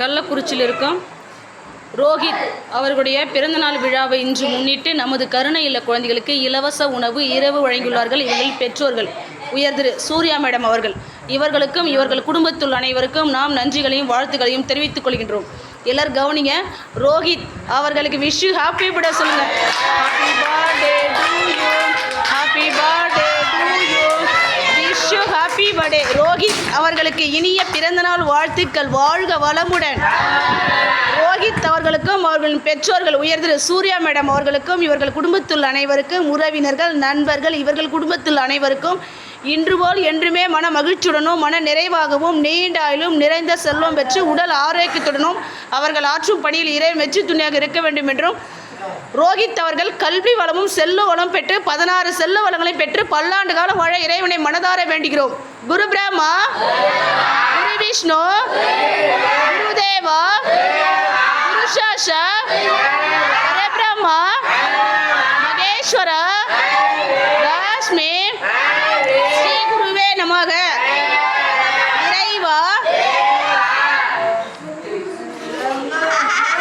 கள்ளக்குறிச்சியில் இருக்கும் ரோஹித் அவர்களுடைய பிறந்தநாள் விழாவை இன்று முன்னிட்டு நமது கருணை இல்ல குழந்தைகளுக்கு இலவச உணவு இரவு வழங்கியுள்ளார்கள். இவர்கள் பெற்றோர்கள் உயர் திரு சூர்யா மேடம் அவர்கள். இவர்களுக்கும் இவர்கள் குடும்பத்துள்ள அனைவருக்கும் நாம் நன்றிகளையும் வாழ்த்துக்களையும் தெரிவித்துக் கொள்கின்றோம். எல்லாரும் கவனிங்க. ரோஹித் அவர்களுக்கு விஷ் ஹாப்பி பர்த்டே சொல்லுங்க. Happy birthday to you, happy birthday to you, wish you happy birthday. Rohit அவர்களுக்கு இனிய பிறந்தநாள் வாழ்த்துக்கள். வாழ்க வளமுடன். ரோஹித் அவர்களுக்கும் அவர்களின் பெற்றோர்கள் உயர் திரு சூர்யா மேடம் அவர்களுக்கும் இவர்கள் குடும்பத்துள்ள அனைவருக்கும் உறவினர்கள் நண்பர்கள் இவர்கள் குடும்பத்துள்ள அனைவருக்கும் இன்று போல் என்றுமே மன மகிழ்ச்சியுடனும் மன நிறைவாகவும் நீண்ட ஆயுளும் நிறைந்த செல்வம் பெற்று உடல் ஆரோக்கியத்துடனும் அவர்கள் ஆற்றும் பணியில் இறை வெற்றி துணையாக இருக்க வேண்டும் என்றும் ரோஹித் அவர்கள் கல்வி வளமும் செல்வ வளம் பெற்று 16 செல்வ வளங்களை பெற்று பல்லாண்டு காலம் வாழ இறைவனை மனதார வேண்டுகிறோம். குரு பிரம்மா, குரு விஷ்ணு, குரு தேவா, குரு சாஷா, பரபிரம்மா, மகேஸ்வரா, லக்ஷ்மி, ஸ்ரீ குருவே நமக. இறைவா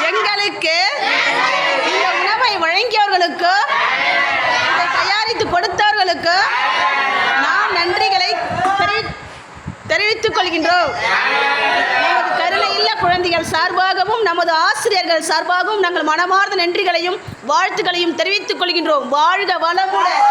எங்களுக்கு இந்த உணவை வழங்கியவர்களுக்கு இதை தயாரித்து கொடுத்தவர்களுக்கு நாம் நன்றிகளை தெரிவித்துக் கொள்கின்றோம். நமது கருணை இல்ல குழந்தைகள் சார்பாகவும் நமது ஆசிரியர்கள் சார்பாகவும் நாங்கள் மனமார்ந்த நன்றிகளையும் வாழ்த்துக்களையும் தெரிவித்துக் கொள்கின்றோம். வாழ்க வளமுடன்.